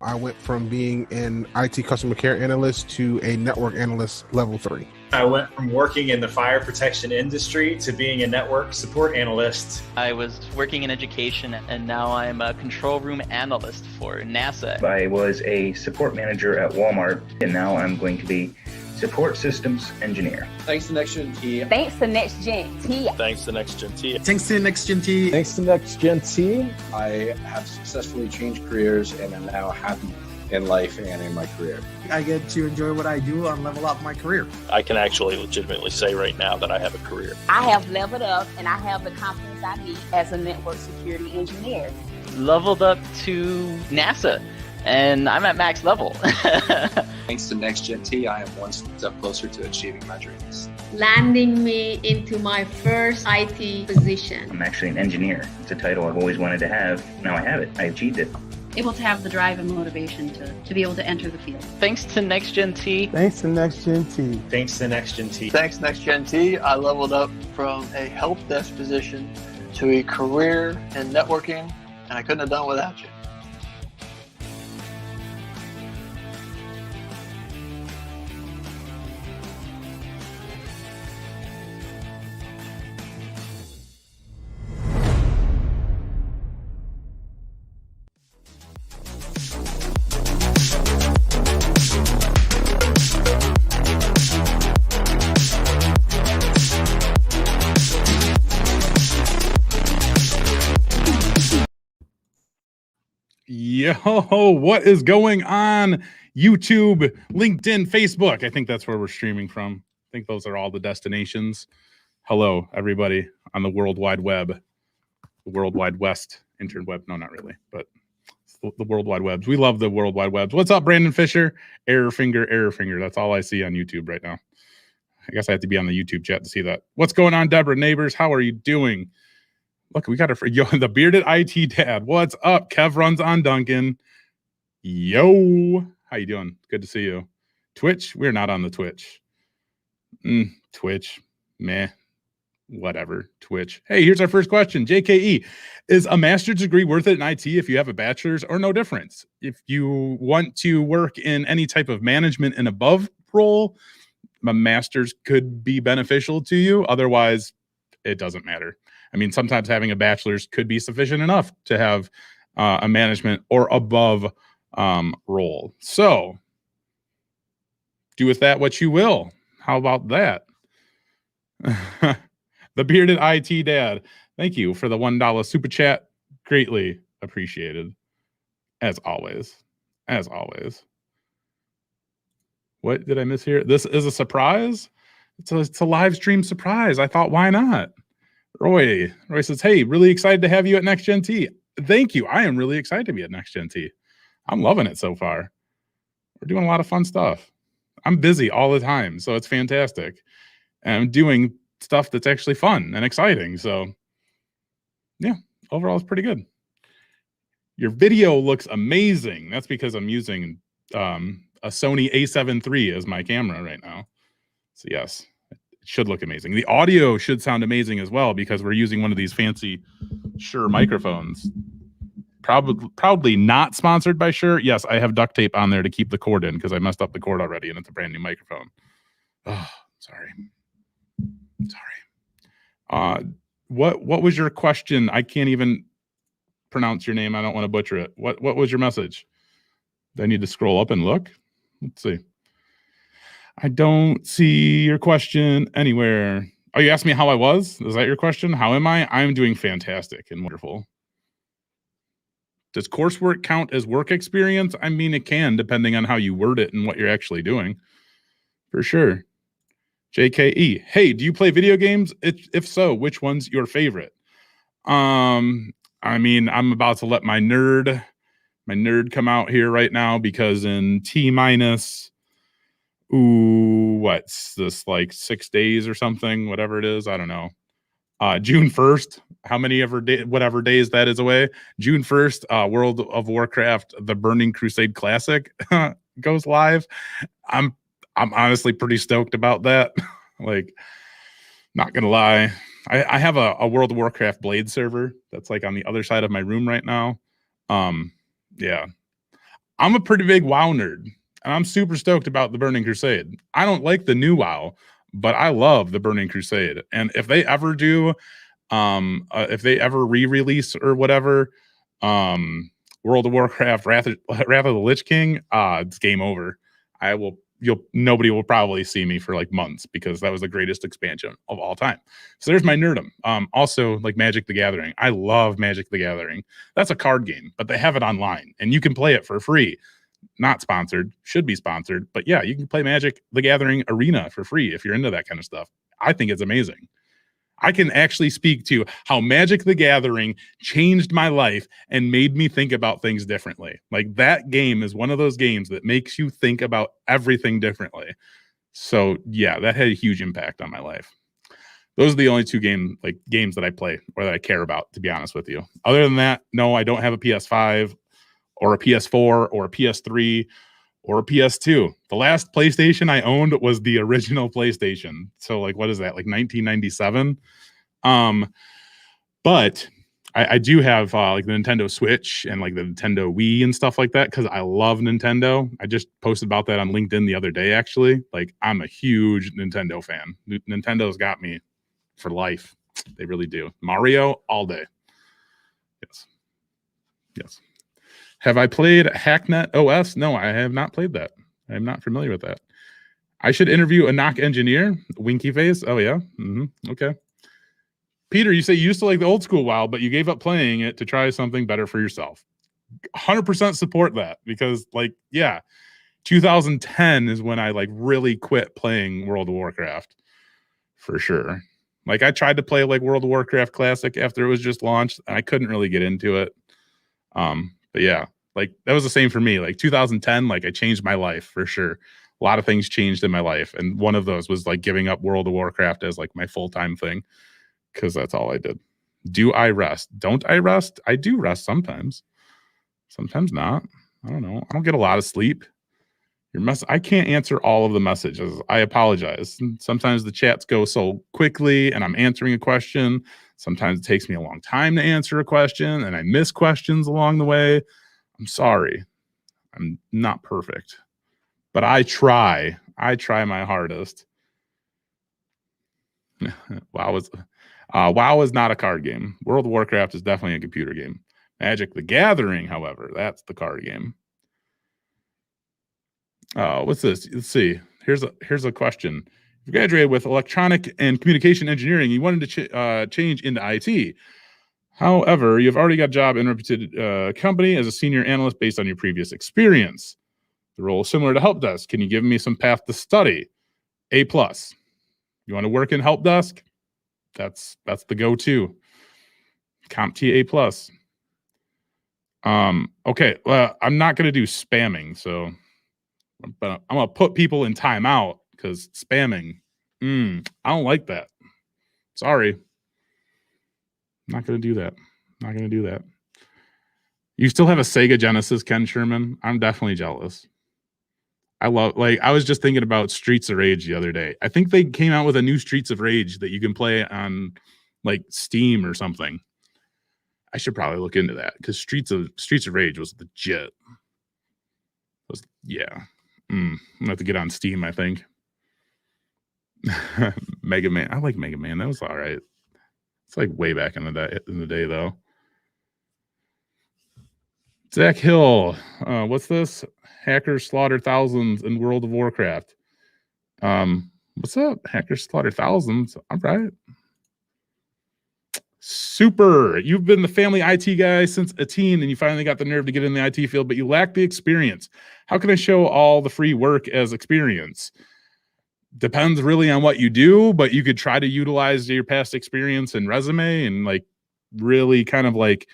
I went from being an IT customer care analyst to a network analyst level 3. I went from working in the fire protection industry to being a network support analyst. I was working in education, and now I'm a control room analyst for NASA. I was a support manager at Walmart, and now I'm going to be support systems engineer. Thanks to NextGen T. Thanks to NextGen T. Thanks to NextGen T. Thanks to NextGen T. Thanks to NextGen T. I have successfully changed careers and am now happy in life and in my career. I get to enjoy what I do and level up my career. I can actually legitimately say right now that I have a career. I have leveled up and I have the confidence I need as a network security engineer. Leveled up to NASA, and I'm at max level. Thanks to NextGen T, I am one step closer to achieving my dreams. Landing me into my first IT position. I'm actually an engineer. It's a title I've always wanted to have. Now I have it. I achieved it. Able to have the drive and motivation to be able to enter the field. Thanks to NextGen T. Thanks to NextGen T. Thanks to NextGen T. Thanks NextGen T, I leveled up from a help desk position to a career in networking, and I couldn't have done without you. Yo, what is going on? YouTube, LinkedIn, Facebook. I think that's where we're streaming from. I think those are all the destinations. Hello, everybody on the World Wide Web, the World Wide West, interweb. No, not really, but the World Wide Webs. We love the World Wide Webs. What's up, Brandon Fisher? Error finger, error finger. That's all I see on YouTube right now. I guess I have to be on the YouTube chat to see that. What's going on, Deborah Neighbors? How are you doing? Look, we got the bearded IT dad. What's up? Kev runs on Duncan. Yo, how you doing? Good to see you. Twitch? We're not on the Twitch. Twitch, meh, whatever. Twitch. Hey, here's our first question. JKE, is a master's degree worth it in IT if you have a bachelor's, or no difference? If you want to work in any type of management and above role, a master's could be beneficial to you. Otherwise, it doesn't matter. I mean, sometimes having a bachelor's could be sufficient enough to have a management or above role. So do with that what you will. How about that? The bearded IT dad. Thank you for the $1 super chat. Greatly appreciated. As always. As always. What did I miss here? This is a surprise. It's a live stream surprise. I thought, why not? Roy says, hey, really excited to have you at NextGen T. Thank you. I am really excited to be at NextGen T. I'm loving it so far. We're doing a lot of fun stuff. I'm busy all the time, so it's fantastic. And I'm doing stuff that's actually fun and exciting. So, yeah, overall, it's pretty good. Your video looks amazing. That's because I'm using a Sony A7 III as my camera right now. So, yes. Should look amazing. The audio should sound amazing as well because we're using one of these fancy Shure microphones. Probably not sponsored by Shure. Yes, I have duct tape on there to keep the cord in because I messed up the cord already and it's a brand new microphone. Oh, sorry. What was your question? I can't even pronounce your name. I don't want to butcher it. What was your message? Do I need to scroll up and look? Let's see. I don't see your question anywhere. Oh, you asked me how I was? Is that your question? How am I? I'm doing fantastic and wonderful. Does coursework count as work experience? I mean, it can, depending on how you word it and what you're actually doing. For sure. JKE. Hey, do you play video games? If so, which one's your favorite? I mean, I'm about to let my nerd come out here right now because in T-minus... what's this, like 6 days or something, whatever it is, I don't know. June 1st, whatever days that is away. June 1st, World of Warcraft, the Burning Crusade Classic goes live. I'm honestly pretty stoked about that. Like, not gonna lie. I have a World of Warcraft Blade server that's like on the other side of my room right now. Yeah. I'm a pretty big WoW nerd, and I'm super stoked about the Burning Crusade. I don't like the new WoW, but I love the Burning Crusade. And if they ever do, if they ever re-release or whatever, World of Warcraft Wrath of the Lich King, it's game over. Nobody will probably see me for like months because that was the greatest expansion of all time. So there's my nerdum. Also like Magic the Gathering. I love Magic the Gathering. That's a card game, but they have it online and you can play it for free. Not sponsored, should be sponsored, but yeah, you can play Magic the Gathering Arena for free if you're into that kind of stuff. I think it's amazing. I can actually speak to how Magic the Gathering changed my life and made me think about things differently. Like that game is one of those games that makes you think about everything differently. So yeah, that had a huge impact on my life. Those are the only two games that I play or that I care about, to be honest with you. Other than that, no, I don't have a PS5 or a PS4 or a PS3 or a PS2. The last PlayStation I owned was the original PlayStation. So like, what is that? Like 1997. But I do have like the Nintendo Switch and like the Nintendo Wii and stuff like that because I love Nintendo. I just posted about that on LinkedIn the other day, actually. Like I'm a huge Nintendo fan. Nintendo's got me for life. They really do. Mario all day. Yes. Yes. Have I played Hacknet OS? No, I have not played that. I'm not familiar with that. I should interview a knock engineer. Winky face. Oh, yeah. Okay. Peter, you say you used to like the old school WoW, but you gave up playing it to try something better for yourself. 100% support that because, like, yeah, 2010 is when I like really quit playing World of Warcraft for sure. Like, I tried to play like World of Warcraft Classic after it was just launched, and I couldn't really get into it. But yeah, like that was the same for me. Like 2010, like I changed my life for sure. A lot of things changed in my life. And one of those was like giving up World of Warcraft as like my full-time thing. Cause that's all I did. Do I rest? Don't I rest? I do rest sometimes. Sometimes not. I don't know. I don't get a lot of sleep. I can't answer all of the messages. I apologize. Sometimes the chats go so quickly and I'm answering a question. Sometimes it takes me a long time to answer a question and I miss questions along the way. I'm sorry. I'm not perfect, but I try. I try my hardest. WoW is not a card game. World of Warcraft is definitely a computer game. Magic the Gathering, however, that's the card game. What's this? Let's see. Here's a question. You graduated with electronic and communication engineering. You wanted to change into IT. However, you've already got a job in a reputed company as a senior analyst based on your previous experience. The role is similar to help desk. Can you give me some path to study? A+. You want to work in help desk? That's the go-to. CompTIA A+. Okay, well, I'm not going to do spamming, so but I'm going to put people in timeout because spamming, I don't like that. Sorry. I'm not going to do that. Not going to do that. You still have a Sega Genesis, Ken Sherman? I'm definitely jealous. I was just thinking about Streets of Rage the other day. I think they came out with a new Streets of Rage that you can play on like Steam or something. I should probably look into that because Streets of Rage was legit. Yeah. I'm gonna have to get on Steam, I think. Mega Man. I like Mega Man. That was all right. It's like way back in the day though. Zach Hill. What's this? Hackers slaughter thousands in World of Warcraft. What's up? Hackers slaughter thousands. All right. Super. You've been the family IT guy since a teen and you finally got the nerve to get in the IT field, but you lack the experience. How can I show all the free work as experience? Depends really on what you do, but you could try to utilize your past experience and resume and like really kind of like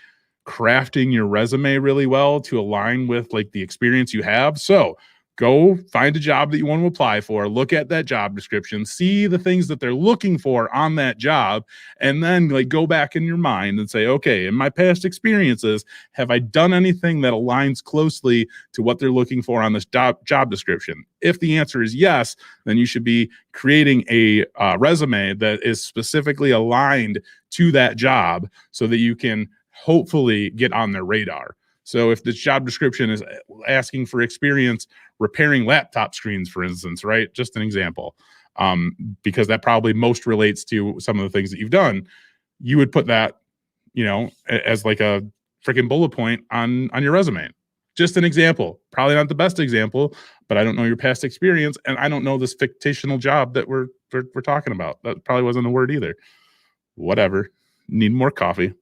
crafting your resume really well to align with like the experience you have. So go find a job that you want to apply for, look at that job description, see the things that they're looking for on that job, and then like go back in your mind and say, okay, in my past experiences, have I done anything that aligns closely to what they're looking for on this job description? If the answer is yes, then you should be creating a resume that is specifically aligned to that job so that you can hopefully get on their radar. So if this job description is asking for experience repairing laptop screens, for instance, right? Just an example, because that probably most relates to some of the things that you've done. You would put that, as like a freaking bullet point on your resume. Just an example, probably not the best example, but I don't know your past experience, and I don't know this fictional job that we're talking about. That probably wasn't a word either. Whatever. Need more coffee.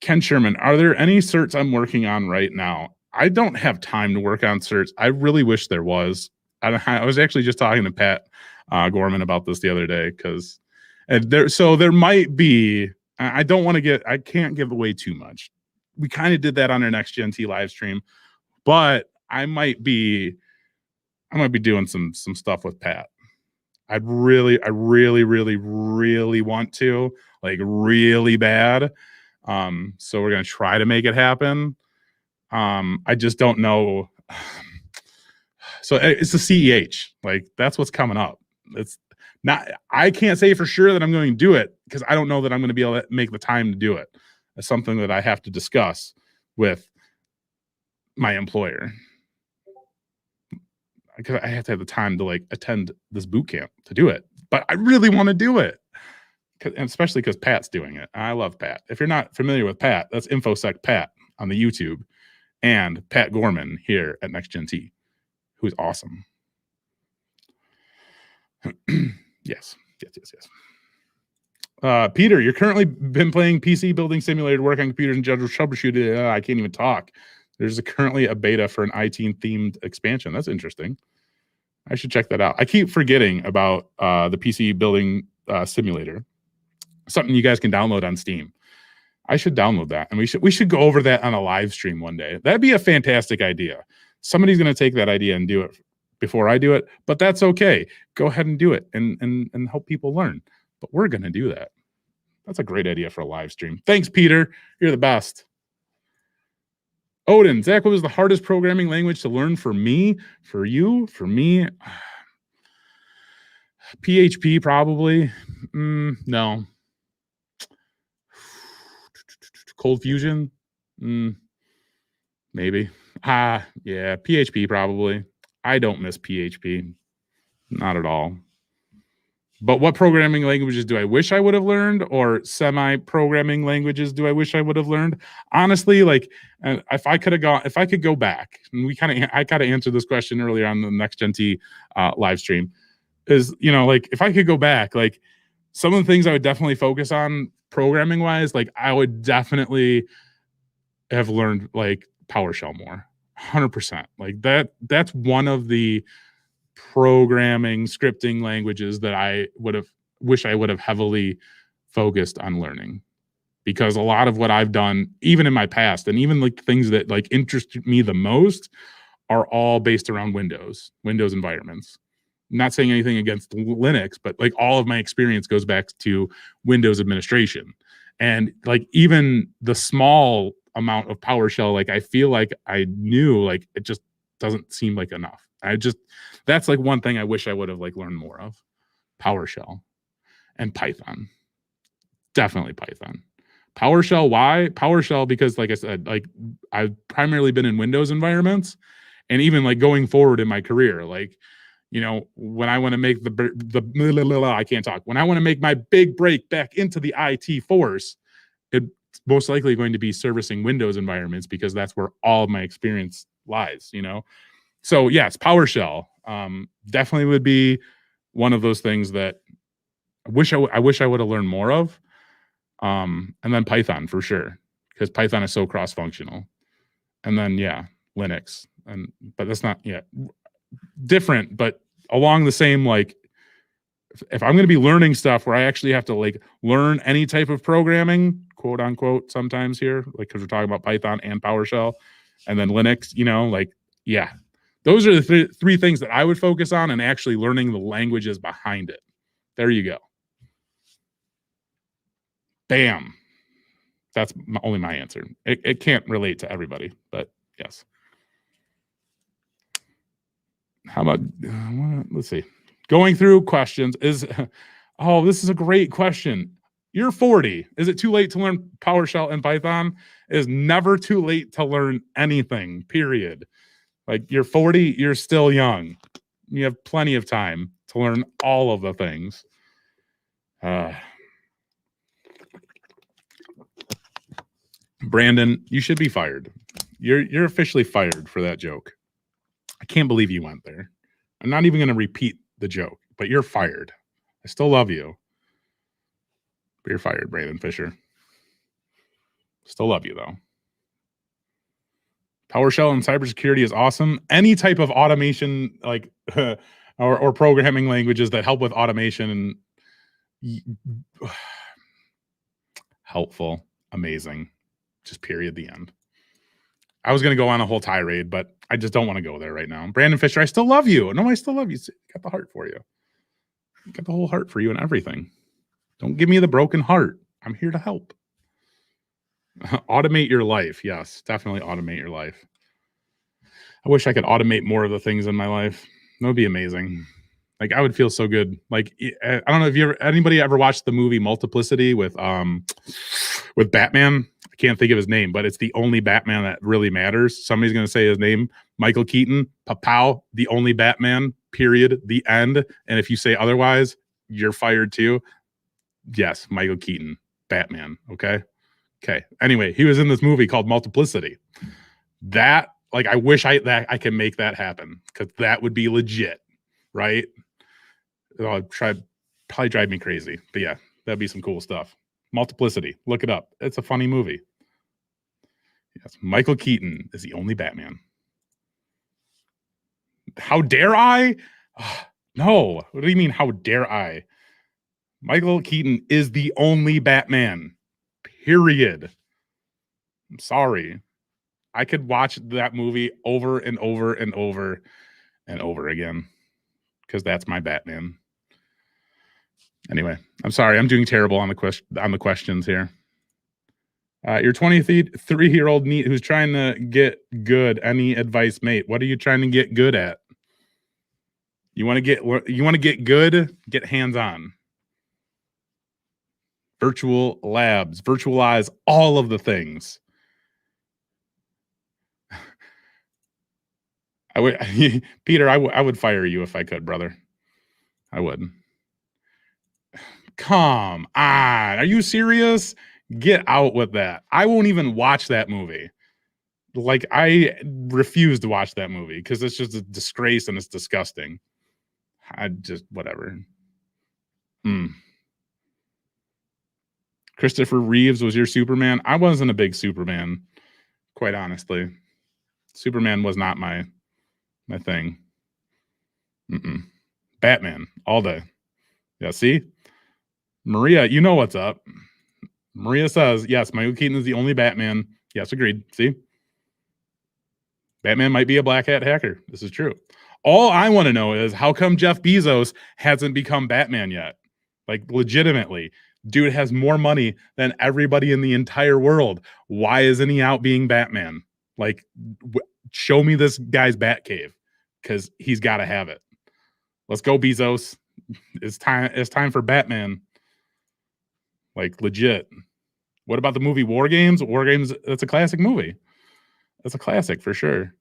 Ken Sherman, are there any certs I'm working on right now? I don't have time to work on certs. I really wish there was. I was actually just talking to Pat Gorman about this the other day because there might be. I can't give away too much. We kind of did that on our Next Gen T live stream, but I might be doing some stuff with Pat. I really want to, like, really bad. So we're gonna try to make it happen. I just don't know. So it's the CEH, like that's what's coming up. It's not. I can't say for sure that I'm going to do it because I don't know that I'm going to be able to make the time to do it. It's something that I have to discuss with my employer because I have to have the time to like attend this boot camp to do it. But I really want to do it, and especially because Pat's doing it. I love Pat. If you're not familiar with Pat, that's InfoSec Pat on the YouTube, and Pat Gorman here at Next Gen T, who's awesome. Yes. Peter, you're currently been playing PC building simulator, work on computers, and general troubleshooting. I can't even talk. There's currently a beta for an IT themed expansion. That's interesting. I should check that out. I keep forgetting about the PC building simulator. Something you guys can download on Steam. I should download that, and we should go over that on a live stream one day. That'd be a fantastic idea. Somebody's going to take that idea and do it before I do it, but that's okay. Go ahead and do it and help people learn. But we're going to do that. That's a great idea for a live stream. Thanks, Peter. You're the best. Odin, Zach, what was the hardest programming language to learn for me? For you? For me? PHP, probably. No. Cold Fusion? Maybe. Yeah, PHP, probably. I don't miss PHP. Not at all. But what programming languages do I wish I would have learned, or semi-programming languages do I wish I would have learned? Honestly, like, if I could go back, and I kind of answered this question earlier on the Next Gen T live stream, is, like, if I could go back, like, some of the things I would definitely focus on programming wise, like, I would definitely have learned like PowerShell more, 100%. Like that's one of the programming scripting languages that I would have heavily focused on learning, because a lot of what I've done, even in my past, and even like things that like interest me the most, are all based around Windows environments. I'm not saying anything against Linux, but like all of my experience goes back to Windows administration. And like even the small amount of PowerShell, like I feel like I knew, like it just doesn't seem like enough. That's like one thing I wish I would have like learned more of. PowerShell and Python. Definitely Python. PowerShell, why? PowerShell because, like I said, like I've primarily been in Windows environments, and even like going forward in my career, like, when I want to make I can't talk. When I want to make my big break back into the IT force, it's most likely going to be servicing Windows environments, because that's where all of my experience lies, So yes, PowerShell definitely would be one of those things that I wish I would have learned more of. And then Python for sure, because Python is so cross-functional. And then Linux, but that's not different, but along the same, like, if I'm going to be learning stuff where I actually have to like learn any type of programming, quote unquote, sometimes here, like, because we're talking about Python and PowerShell, and then Linux, those are the three things that I would focus on, and actually learning the languages behind it. There you go. Bam. That's only my answer. It can't relate to everybody, but yes. How about, let's see. Going through questions is, this is a great question. You're 40. Is it too late to learn PowerShell and Python? It is never too late to learn anything, period. Like, you're 40, you're still young. You have plenty of time to learn all of the things. Brandon, you should be fired. You're officially fired for that joke. I can't believe you went there. I'm not even going to repeat the joke, but you're fired. I still love you. But you're fired, Brandon Fisher. Still love you, though. PowerShell and cybersecurity is awesome. Any type of automation, like or programming languages that help with automation, helpful, amazing. Just period, the end. I was going to go on a whole tirade, but I just don't want to go there right now. Brandon Fisher, I still love you. No, I still love you. Got the heart for you. Got the whole heart for you and everything. Don't give me the broken heart. I'm here to help. Automate your life. Yes, definitely automate your life. I wish I could automate more of the things in my life. That would be amazing. Like, I would feel so good. Like, I don't know if anybody ever watched the movie Multiplicity with Batman. I can't think of his name, but it's the only Batman that really matters. Somebody's going to say his name, Michael Keaton, Papow, the only Batman, period, the end. And if you say otherwise, you're fired too. Yes, Michael Keaton, Batman. Okay. Anyway, he was in this movie called Multiplicity. That, like, I wish I can make that happen, because that would be legit, right? It'll probably drive me crazy, but yeah, that'd be some cool stuff. Multiplicity, look it up. It's a funny movie. Yes, Michael Keaton is the only Batman. How dare I? No. What do you mean, how dare I? Michael Keaton is the only Batman. Period. I'm sorry. I could watch that movie over and over and over and over again, because that's my Batman. Anyway, I'm sorry. I'm doing terrible on the questions here. Your 23-year-old NEET who's trying to get good. Any advice, mate? What are you trying to get good at? You want to get good? Get hands-on. Virtual labs. Virtualize all of the things. I would, Peter. I would fire you if I could, brother. I would. Come on. Are you serious? Get out with that. I won't even watch that movie. Like, I refuse to watch that movie because it's just a disgrace and it's disgusting. I just, whatever. Christopher Reeves was your Superman. I wasn't a big Superman, quite honestly. Superman was not my thing. Batman all day. Yeah, see? Maria, you know what's up. Maria says, yes, Michael Keaton is the only Batman. Yes, agreed. See? Batman might be a black hat hacker. This is true. All I want to know is, how come Jeff Bezos hasn't become Batman yet? Like, legitimately. Dude has more money than everybody in the entire world. Why isn't he out being Batman? Like, show me this guy's Batcave, because he's got to have it. Let's go, Bezos. It's time for Batman. Like, legit. What about the movie War Games? War Games, that's a classic movie. That's a classic for sure.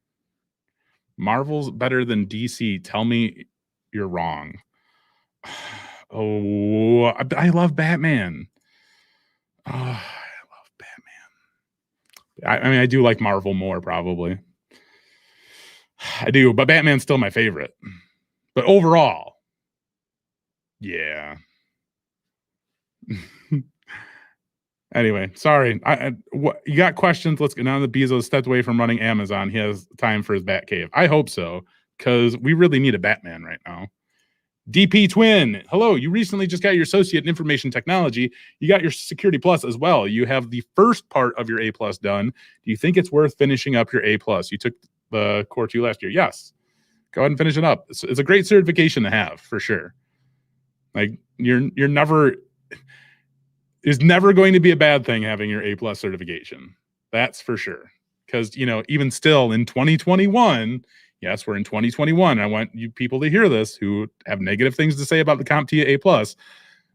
Marvel's better than DC. Tell me you're wrong. Oh, I love Batman. Oh, I love Batman. I mean, I do like Marvel more, probably. I do, but Batman's still my favorite. But overall, yeah. Anyway, sorry. You got questions? Let's go. Now that Bezos stepped away from running Amazon, he has time for his Batcave. I hope so, because we really need a Batman right now. DP Twin, hello. You recently just got your associate in information technology. You got your security plus as well. You have the first part of your A plus done. Do you think it's worth finishing up your A plus? You took the core 2 last year. Yes. Go ahead and finish it up. It's a great certification to have, for sure. Like, you're never, it's never going to be a bad thing having your A plus certification. That's for sure. Because, you know, even still in 2021, yes, we're in 2021. I want you people to hear this who have negative things to say about the CompTIA A plus.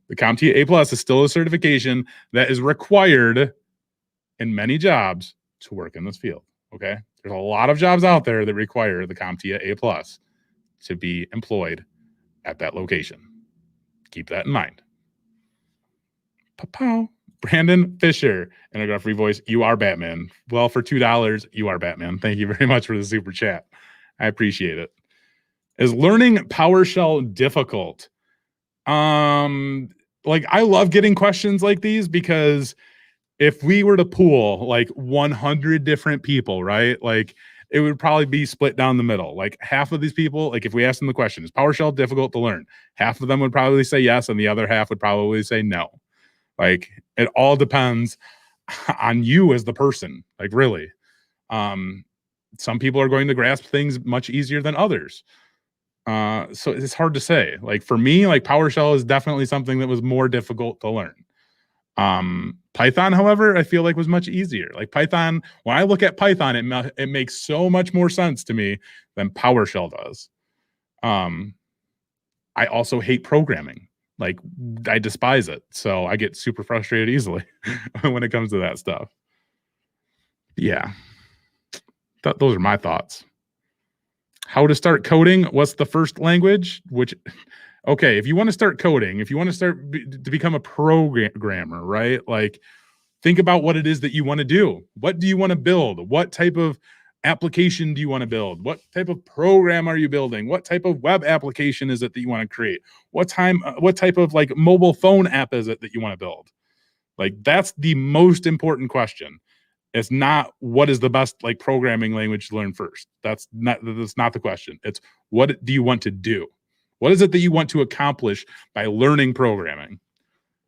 The CompTIA A Plus is still a certification that is required in many jobs to work in this field. Okay, there's a lot of jobs out there that require the CompTIA A Plus to be employed at that location. Keep that in mind. Pow. Brandon Fisher, Intergraph Free Voice, you are Batman. Well, for $2, you are Batman. Thank you very much for the super chat. I appreciate it. Is learning PowerShell difficult? Like, I love getting questions like these because if we were to pool like 100 different people, right? Like, it would probably be split down the middle. Like, half of these people, like if we asked them the question, is PowerShell difficult to learn? Half of them would probably say yes, and the other half would probably say no. Like, it all depends on you as the person, like, really. Some people are going to grasp things much easier than others. So it's hard to say. Like, for me, like, PowerShell is definitely something that was more difficult to learn. Python, however, I feel like was much easier. Like, Python, when I look at Python, it makes so much more sense to me than PowerShell does. I also hate programming. Like, I despise it. So I get super frustrated easily when it comes to that stuff. Yeah. Those are my thoughts. How to start coding? What's the first language? Okay, if you want to start coding, if you want to start to become a programmer, right? Like, think about what it is that you want to do. What do you want to build? What type of application do you want to build? What type of program are you building? What type of web application is it that you want to create? What type of like mobile phone app is it that you want to build? Like, that's the most important question. It's not what is the best like programming language to learn first. That's not the question. It's what do you want to do? What is it that you want to accomplish by learning programming?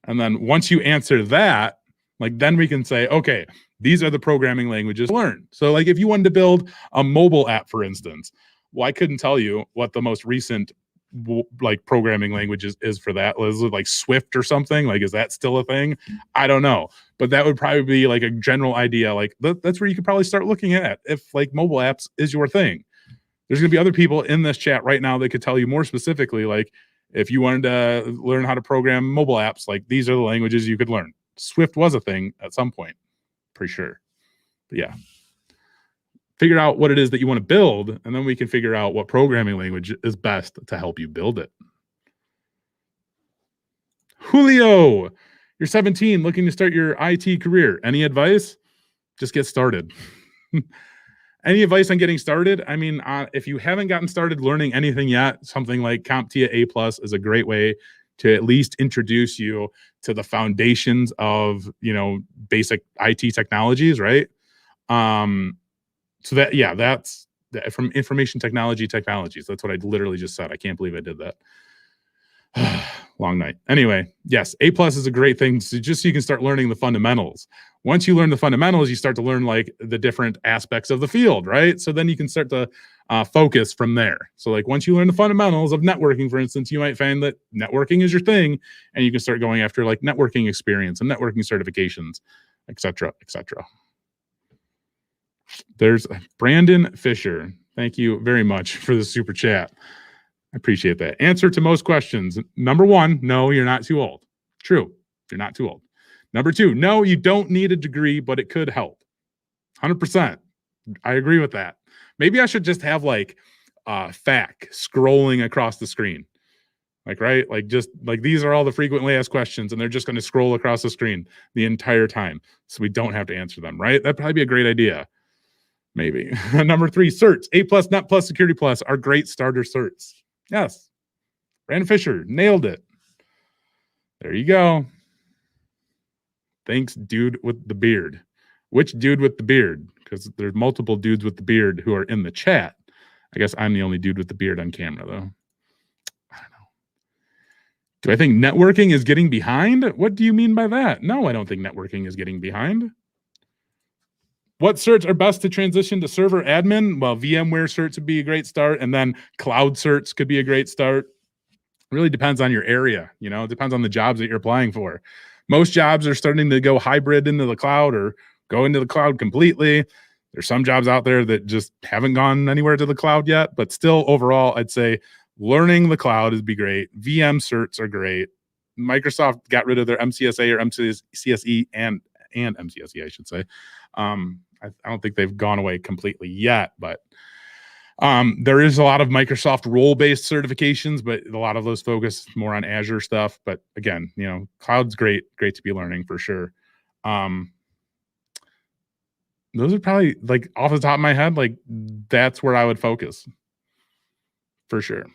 And then once you answer that, like, then we can say, okay, these are the programming languages to learn. So like, if you wanted to build a mobile app, for instance, well, I couldn't tell you what the most recent like programming language is for that. Is it like Swift or something? Like, is that still a thing? I don't know. But that would probably be like a general idea. Like, that's where you could probably start looking at if like mobile apps is your thing. There's going to be other people in this chat right now that could tell you more specifically, like, if you wanted to learn how to program mobile apps, like, these are the languages you could learn. Swift was a thing at some point, pretty sure. But yeah, figure out what it is that you want to build, and then we can figure out what programming language is best to help you build it. Julio, you're 17, looking to start your IT career. Any advice? Just get started. Any advice on getting started? I mean, if you haven't gotten started learning anything yet, something like CompTIA A Plus is a great way to at least introduce you to the foundations of, you know, basic IT technologies, right? So that, yeah, that's from information technologies. That's what I literally just said. I can't believe I did that. Long night. Anyway, yes, A Plus is a great thing just so you can start learning the fundamentals. Once you learn the fundamentals, you start to learn like the different aspects of the field, right? So then you can start to focus from there. So like, once you learn the fundamentals of networking, for instance, you might find that networking is your thing, and you can start going after like networking experience and networking certifications, etc., etc. There's Brandon Fisher. Thank you very much for the super chat. I appreciate that. Answer to most questions. Number one, no, you're not too old. True, you're not too old. Number two, no, you don't need a degree, but it could help. 100%. I agree with that. Maybe I should just have like FAQ scrolling across the screen. Like, right? Like, just like, these are all the frequently asked questions, and they're just going to scroll across the screen the entire time, so we don't have to answer them, right? That'd probably be a great idea. Maybe. Number three, certs. A Plus, Net Plus, Security Plus are great starter certs. Yes. Brandon Fisher nailed it. There you go. Thanks, dude with the beard. Which dude with the beard? Because there's multiple dudes with the beard who are in the chat. I guess I'm the only dude with the beard on camera, though. I don't know. Do I think networking is getting behind? What do you mean by that? No, I don't think networking is getting behind. What certs are best to transition to server admin? Well, VMware certs would be a great start, and then cloud certs could be a great start. It really depends on your area. You know, it depends on the jobs that you're applying for. Most jobs are starting to go hybrid into the cloud or go into the cloud completely. There's some jobs out there that just haven't gone anywhere to the cloud yet, but still overall, I'd say learning the cloud would be great. VM certs are great. Microsoft got rid of their MCSA or MCSE and MCSE, I should say. I don't think they've gone away completely yet, but there is a lot of Microsoft role-based certifications, but a lot of those focus more on Azure stuff. But again, cloud's great to be learning for sure. Those are probably, like, off the top of my head, like, that's where I would focus for sure.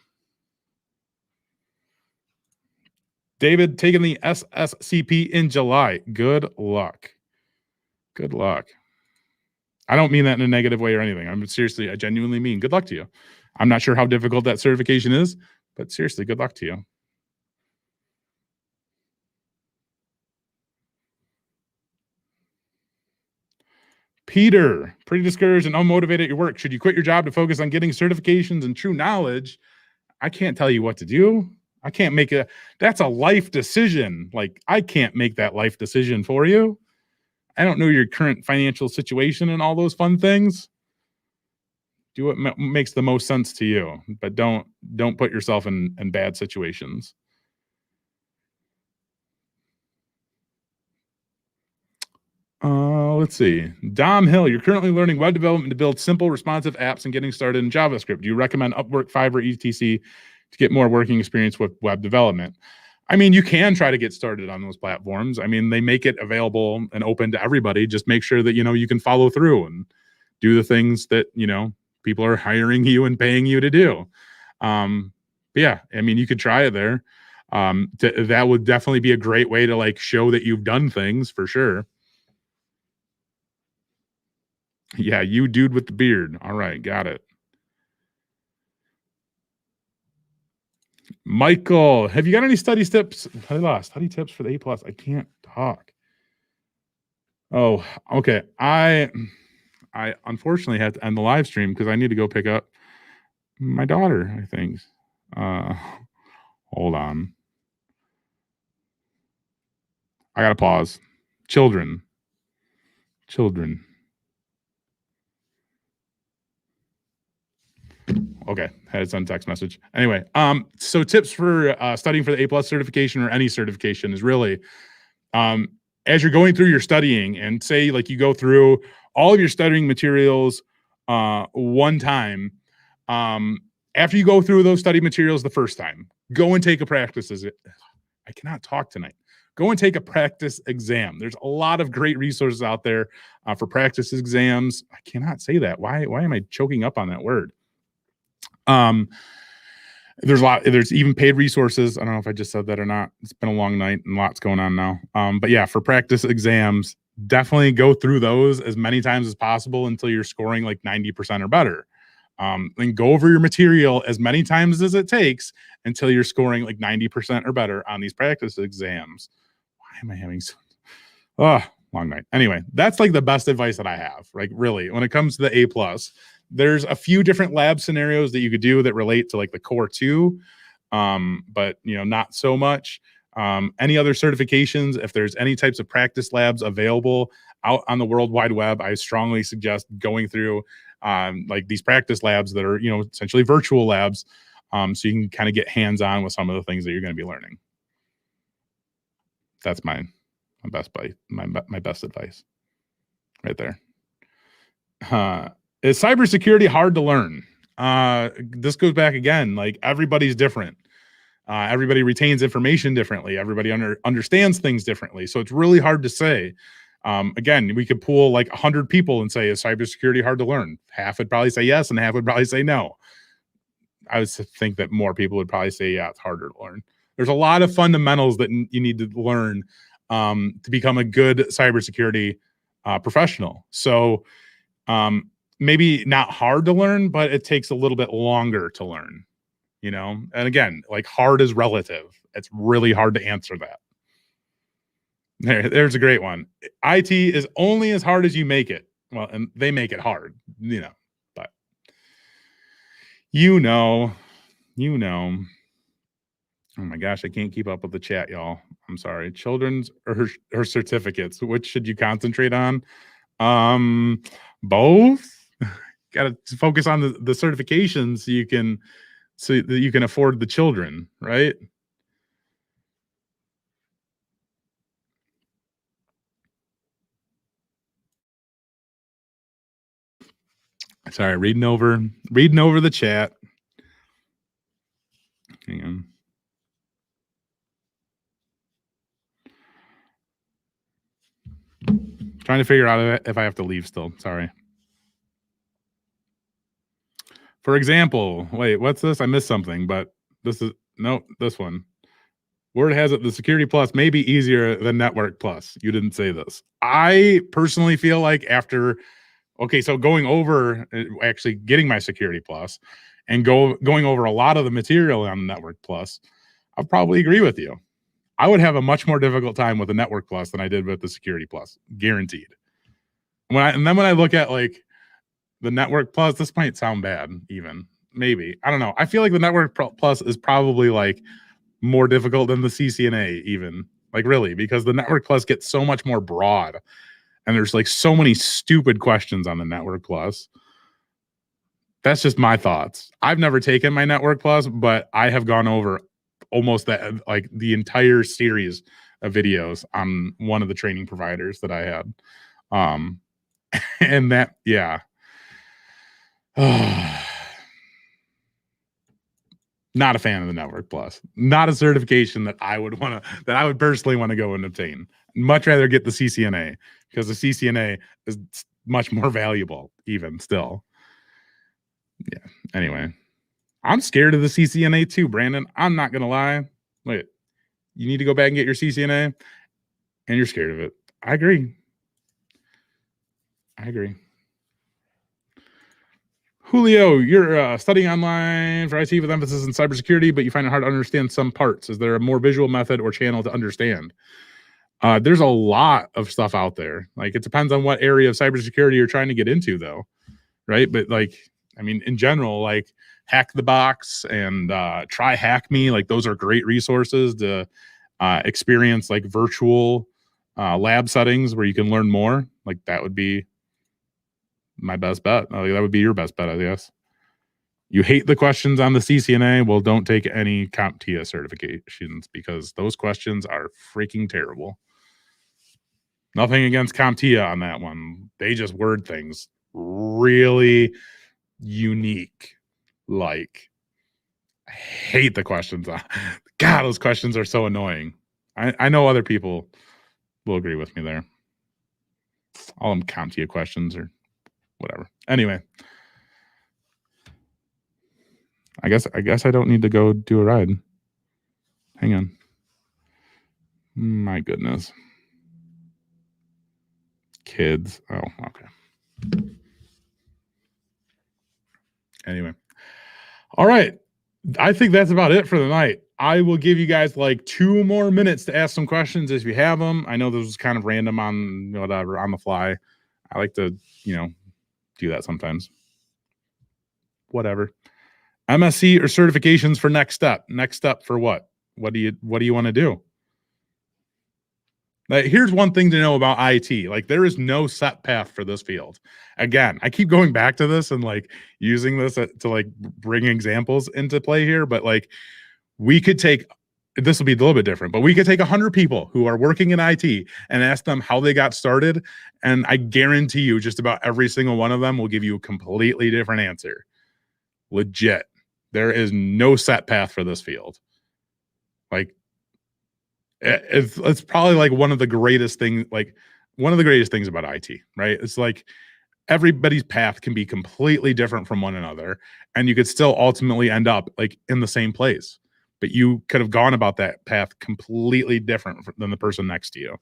David taking the SSCP in July. Good luck. Good luck. I don't mean that in a negative way or anything. I genuinely mean good luck to you. I'm not sure how difficult that certification is, but seriously, good luck to you. Peter, pretty discouraged and unmotivated at your work. Should you quit your job to focus on getting certifications and true knowledge? I can't tell you what to do. I can't make that's a life decision. Like, I can't make that life decision for you. I don't know your current financial situation and all those fun things. Do what makes the most sense to you, but don't put yourself in bad situations. Let's see. Dom Hill, you're currently learning web development to build simple, responsive apps and getting started in JavaScript. Do you recommend Upwork, Fiverr, etc. to get more working experience with web development? I mean, you can try to get started on those platforms. I mean, they make it available and open to everybody. Just make sure that, you can follow through and do the things that, people are hiring you and paying you to do. But yeah, I mean, you could try it there. That would definitely be a great way to, like, show that you've done things for sure. Yeah, you dude with the beard. All right, got it. Michael, have you got any study tips? Study tips for the A+. I can't talk. Oh, okay. I unfortunately had to end the live stream because I need to go pick up my daughter, I think. Hold on. I gotta pause. Children. Okay, had to send text message. Anyway, so tips for studying for the A+ certification or any certification is really, as you're going through your studying, and say, like, you go through all of your studying materials one time. After you go through those study materials the first time, go and take a practice. I cannot talk tonight. Go and take a practice exam. There's a lot of great resources out there for practice exams. I cannot say that. Why am I choking up on that word? There's even paid resources. I don't know if I just said that or not. It's been a long night and lots going on now. But yeah, for practice exams, definitely go through those as many times as possible until you're scoring like 90% or better. And go over your material as many times as it takes until you're scoring like 90% or better on these practice exams. Why am I having long night? Anyway, that's like the best advice that I have. Like, really, when it comes to the A+, there's a few different lab scenarios that you could do that relate to like the core 2, but not so much. Any other certifications, if there's any types of practice labs available out on the World Wide Web, I strongly suggest going through like these practice labs that are essentially virtual labs, so you can kind of get hands-on with some of the things that you're going to be learning. That's my best advice right there. Is cybersecurity hard to learn? This goes back again, like, everybody's different. Everybody retains information differently. Everybody understands things differently. So it's really hard to say. Again, we could pool like 100 people and say, is cybersecurity hard to learn? Half would probably say yes, and half would probably say no. I would think that more people would probably say, yeah, it's harder to learn. There's a lot of fundamentals that you need to learn to become a good cybersecurity professional. So maybe not hard to learn, but it takes a little bit longer to learn, And again, like, hard is relative. It's really hard to answer that. There's a great one. IT is only as hard as you make it. Well, and they make it hard, but Oh my gosh, I can't keep up with the chat, y'all. I'm sorry. Children's or her certificates. Which should you concentrate on? Both. Got to focus on the certifications so that you can afford the children, right? Sorry, reading over the chat. Hang on. Trying to figure out if I have to leave still. Sorry. For example, wait, what's this? I missed something, but this is this one. Word has it the Security Plus may be easier than Network Plus. You didn't say this. I personally feel like after so going over actually getting my Security Plus and going over a lot of the material on the Network Plus, I'll probably agree with you. I would have a much more difficult time with the Network Plus than I did with the Security Plus, guaranteed. When I look at like the Network Plus, this might sound bad, even maybe I don't know. I feel like the Network Plus is probably like more difficult than the CCNA, even like really, because the Network Plus gets so much more broad, and there's like so many stupid questions on the Network Plus. That's just my thoughts. I've never taken my Network Plus, but I have gone over almost that like the entire series of videos on one of the training providers that I had. And that, yeah. Not a fan of the Network Plus. Not a certification that I would personally want to go and obtain. Much rather get the CCNA, because the CCNA is much more valuable, even still. Yeah. Anyway, I'm scared of the CCNA too, Brandon. I'm not gonna lie. Wait, you need to go back and get your CCNA, and you're scared of it. I agree. Julio, you're studying online for IT with emphasis in cybersecurity, but you find it hard to understand some parts. Is there a more visual method or channel to understand? There's a lot of stuff out there. Like, it depends on what area of cybersecurity you're trying to get into, though, right? But like, I mean, in general, like Hack the Box and Try Hack Me, like those are great resources to experience like virtual lab settings where you can learn more. Like that would be my best bet. That would be your best bet, I guess. You hate the questions on the CCNA? Well, don't take any CompTIA certifications, because those questions are freaking terrible. Nothing against CompTIA on that one. They just word things really unique. Like, I hate the questions. God, those questions are so annoying. I know other people will agree with me there. All them CompTIA questions or whatever. Anyway, I guess I don't need to go do a ride. Hang on. My goodness. Kids. Oh, okay. Anyway. All right. I think that's about it for the night. I will give you guys like 2 more minutes to ask some questions if you have them. I know this was kind of random on whatever on the fly. I like to, do that sometimes. Whatever. MSc or certifications for next step. Next step for what? What do you want to do? Like, here's one thing to know about IT. Like, there is no set path for this field. Again, I keep going back to this and like using this to like bring examples into play here, but like we could take, this will be a little bit different, but we could take 100 people who are working in IT and ask them how they got started, and I guarantee you just about every single one of them will give you a completely different answer. Legit. There is no set path for this field. Like, it's probably like one of the greatest things about IT, right? It's like everybody's path can be completely different from one another, and you could still ultimately end up like in the same place, but you could have gone about that path completely different than the person next to you.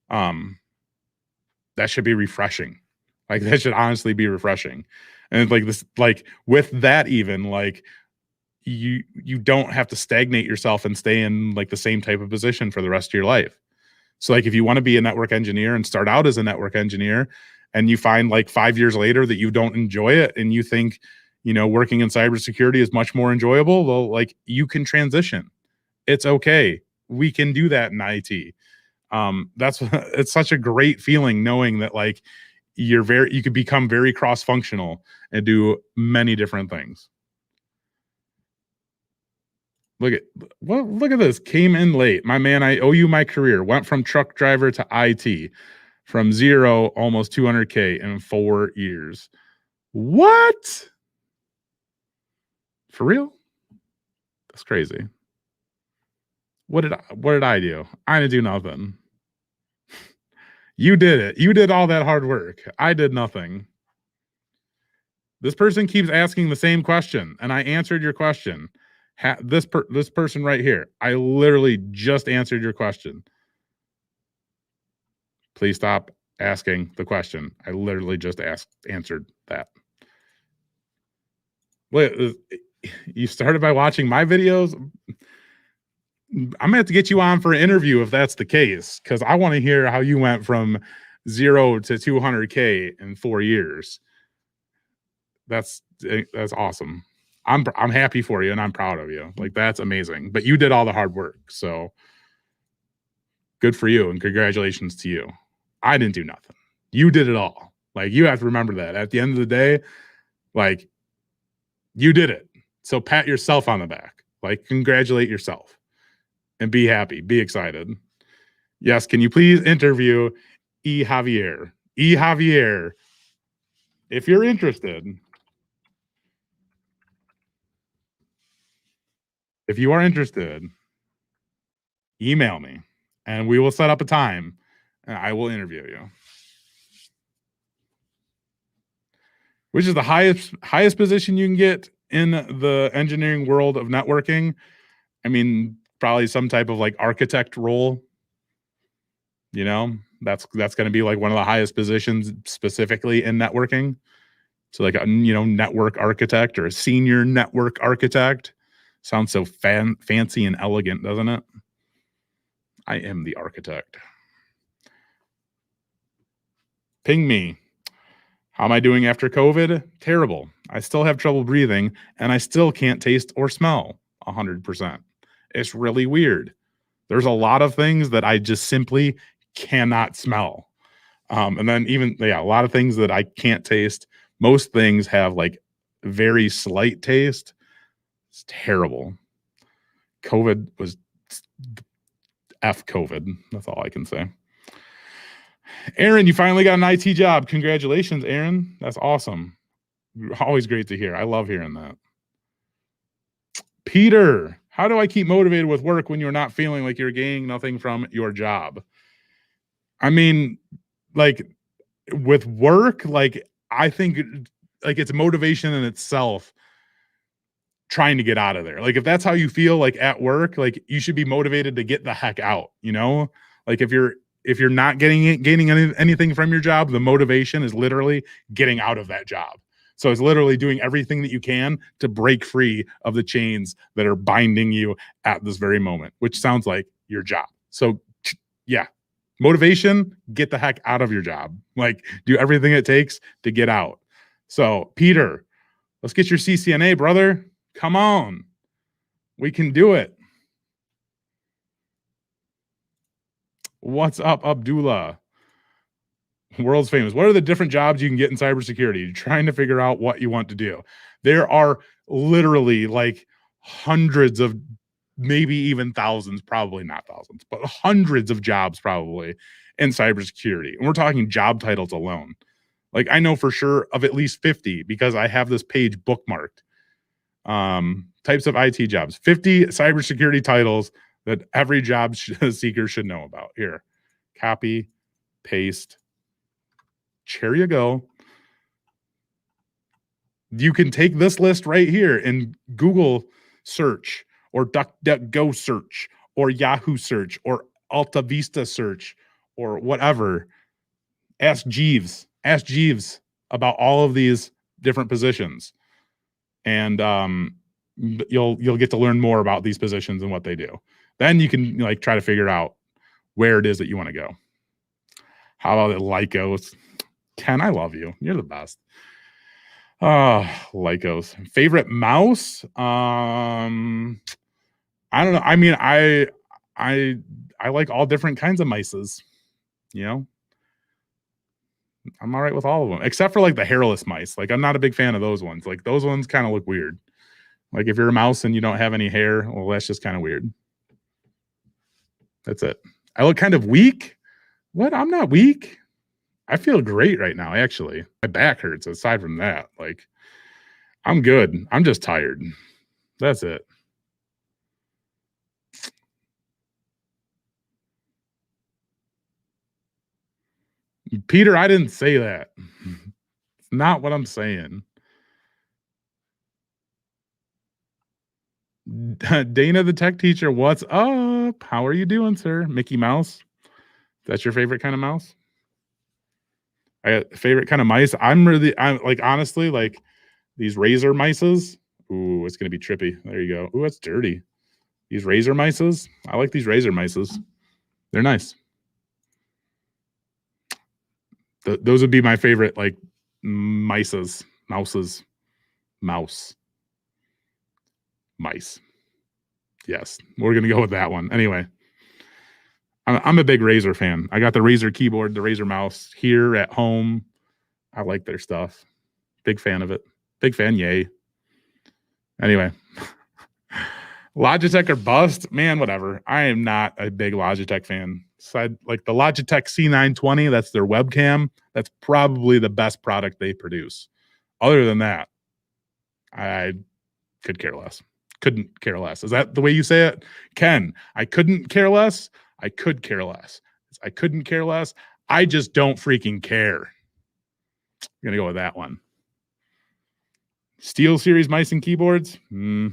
That should be refreshing. Like, that should honestly be refreshing. And like this, like with that, even like you don't have to stagnate yourself and stay in like the same type of position for the rest of your life. So like, if you want to be a network engineer and start out as a network engineer, and you find like 5 years later that you don't enjoy it, and you think, working in cybersecurity is much more enjoyable, well, like, you can transition. It's okay. We can do that in IT. It's such a great feeling knowing that like you could become very cross-functional and do many different things. Look at this. Came in late. My man, I owe you my career. Went from truck driver to IT, from zero, almost 200K in 4 years. What? For real? That's crazy. What did I do? I didn't do nothing. You did it. You did all that hard work. I did nothing. This person keeps asking the same question, and I answered your question. This person right here, I literally just answered your question. Please stop asking the question. I literally just answered that. Wait, you started by watching my videos? I'm gonna have to get you on for an interview if that's the case, because I want to hear how you went from 0 to 200K in 4 years. That's awesome. I'm happy for you and I'm proud of you. Like, that's amazing. But you did all the hard work, so good for you and congratulations to you. I didn't do nothing. You did it all. Like, you have to remember that at the end of the day, like, you did it. So pat yourself on the back. Like, congratulate yourself and be happy, be excited. Yes, can you please interview E. Javier? E. Javier, if you're interested. If you are interested, email me and we will set up a time and I will interview you. Which is the highest position you can get in the engineering world of networking? I mean, probably some type of like architect role. You know, that's going to be like one of the highest positions specifically in networking. So like a, network architect or a senior network architect. Sounds so fancy and elegant, doesn't it? I am the architect. Ping me. How am I doing after COVID? Terrible. I still have trouble breathing, and I still can't taste or smell 100%. It's really weird. There's a lot of things that I just simply cannot smell. And then a lot of things that I can't taste. Most things have like very slight taste. It's terrible. COVID was F COVID. That's all I can say. Aaron, you finally got an IT job. Congratulations, Aaron. That's awesome. Always great to hear. I love hearing that. Peter, how do I keep motivated with work when you're not feeling like you're gaining nothing from your job? I mean, like with work, like I think like it's motivation in itself trying to get out of there. Like if that's how you feel like at work, like you should be motivated to get the heck out, Like if you're not gaining anything from your job, the motivation is literally getting out of that job. So it's literally doing everything that you can to break free of the chains that are binding you at this very moment, which sounds like your job. So yeah, motivation, get the heck out of your job. Like do everything it takes to get out. So Peter, let's get your CCNA, brother. Come on. We can do it. What's up, Abdullah? World's famous. What are the different jobs you can get in cybersecurity? You're trying to figure out what you want to do. There are literally like hundreds of, maybe even thousands, probably not thousands, but hundreds of jobs probably in cybersecurity. And we're talking job titles alone. Like I know for sure of at least 50 because I have this page bookmarked. Types of IT jobs, 50 cybersecurity titles that every job seeker should know about. Here, copy, paste. Here you go. You can take this list right here and Google search or DuckDuckGo search or Yahoo search or Alta Vista search or whatever. Ask Jeeves about all of these different positions. And you'll get to learn more about these positions and what they do. Then you can like try to figure out where it is that you want to go. How about it, Lycos? Ken, I love you. You're the best. Lycos. Favorite mouse? I don't know. I mean, I like all different kinds of mices. I'm all right with all of them, except for like the hairless mice. Like I'm not a big fan of those ones. Like those ones kind of look weird. Like if you're a mouse and you don't have any hair, well, that's just kind of weird. That's it. I look kind of weak. What? I'm not weak. I feel great right now, actually. My back hurts aside from that. Like, I'm good. I'm just tired. That's it. Peter, I didn't say that. It's not what I'm saying. Dana, the tech teacher, what's up? How are you doing, sir? Mickey Mouse? That's your favorite kind of mouse? I got favorite kind of mice. I'm like, honestly, like these razor mices. Ooh, it's gonna be trippy. There you go. Ooh, that's dirty. These razor mices. I like these razor mices. They're nice. Those would be my favorite, like mice. Yes, we're gonna go with that one. Anyway, I'm a big Razer fan. I got the Razer keyboard, the Razer mouse here at home. I like their stuff. Big fan of it. Big fan, yay. Anyway, Logitech or bust, man, whatever. I am not a big Logitech fan. So like the Logitech C920, that's their webcam. That's probably the best product they produce. Other than that, I could care less. Couldn't care less. Is that the way you say it? Ken, I couldn't care less. I could care less. I couldn't care less. I just don't freaking care. I'm going to go with that one. Steel Series mice and keyboards? Meh.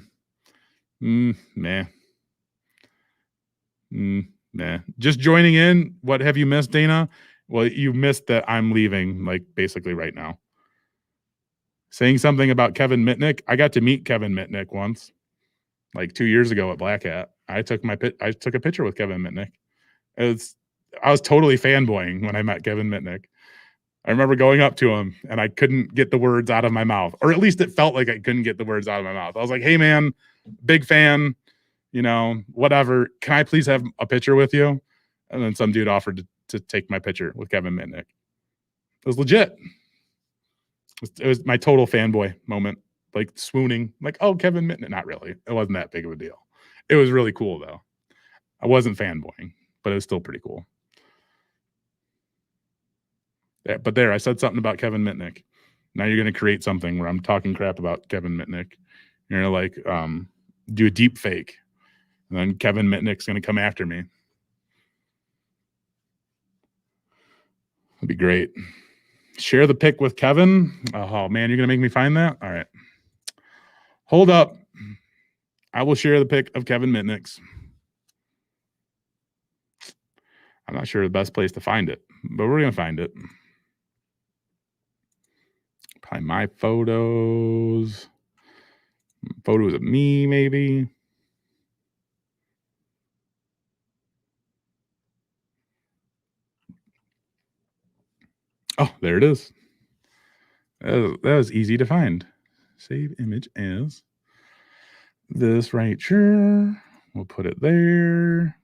Nah. Just joining in. What have you missed, Dana? Well, you missed that I'm leaving, like, basically right now. Saying something about Kevin Mitnick. I got to meet Kevin Mitnick once, like 2 years ago at Black Hat. I took a picture with Kevin Mitnick. I was totally fanboying when I met Kevin Mitnick. I remember going up to him and I couldn't get the words out of my mouth, or at least it felt like I couldn't get the words out of my mouth. I was like, "Hey man, big fan, you know, whatever. Can I please have a picture with you?" And then some dude offered to take my picture with Kevin Mitnick. It was legit. It was my total fanboy moment, like swooning, like, "Oh, Kevin Mitnick." Not really. It wasn't that big of a deal. It was really cool though. I wasn't fanboying, but it was still pretty cool. Yeah, but there, I said something about Kevin Mitnick. Now you're going to create something where I'm talking crap about Kevin Mitnick. You're going to like do a deep fake. And then Kevin Mitnick's going to come after me. It'd be great. Share the pic with Kevin. Oh, man, you're going to make me find that? All right. Hold up. I will share the pic of Kevin Mitnick's. I'm not sure the best place to find it, but we're going to find it. Probably my photos. Photos of me, maybe. Oh, there it is. That was easy to find. Save image as this right here. We'll put it there.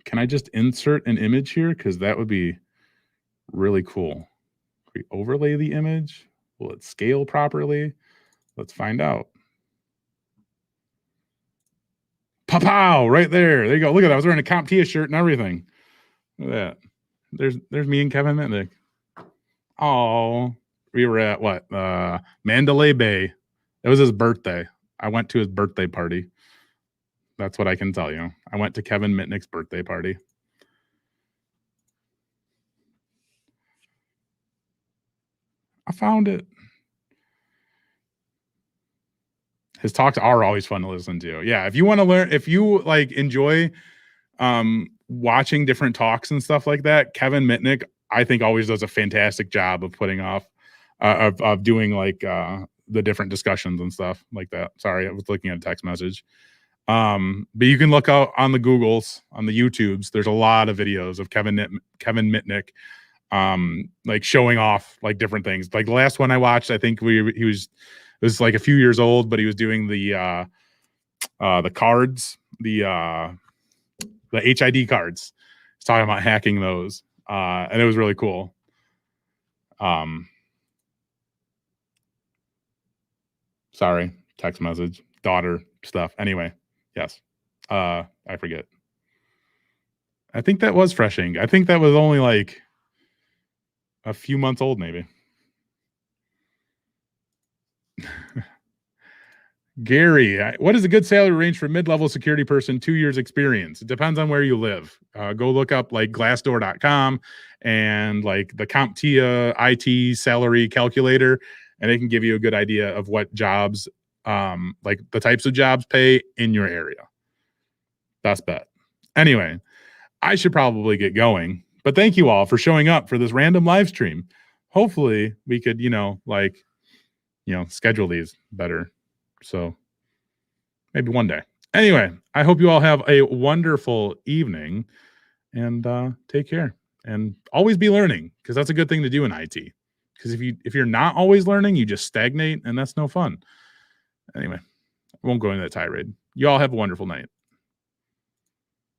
Can I just insert an image here? Because that would be really cool. If we overlay the image, will it scale properly? Let's find out. Pow! Right there. There you go. Look at that. I was wearing a CompTIA shirt and everything. Look at that. There's me and Kevin Mitnick. Oh, we were at what? Mandalay Bay. It was his birthday. I went to his birthday party. That's what I can tell you. I went to Kevin Mitnick's birthday party. I found it. His talks are always fun to listen to. Yeah, if you want to learn, if you like enjoy watching different talks and stuff like that, Kevin Mitnick, I think, always does a fantastic job of putting off of doing like the different discussions and stuff like that. Sorry, I was looking at a text message. But you can look out on the Googles, on the YouTubes. There's a lot of videos of Kevin Mitnick like showing off like different things. Like the last one I watched, I think it was like a few years old, but he was doing the cards, the HID cards. He's talking about hacking those. And it was really cool. Sorry, text message, daughter stuff. Anyway, yes. I forget. I think that was Fresh Ink. I think that was only like a few months old, maybe. Gary, what is a good salary range for mid-level security person, 2 years experience? It depends on where you live. Go look up like glassdoor.com and like the CompTIA IT salary calculator, and it can give you a good idea of what jobs, like the types of jobs pay in your area. Best bet. Anyway, I should probably get going, but thank you all for showing up for this random live stream. Hopefully we could, schedule these better. So maybe one day. Anyway, I hope you all have a wonderful evening, and take care. And always be learning, because that's a good thing to do in IT. Because if you're not always learning, you just stagnate, and that's no fun. Anyway, I won't go into that tirade. You all have a wonderful night.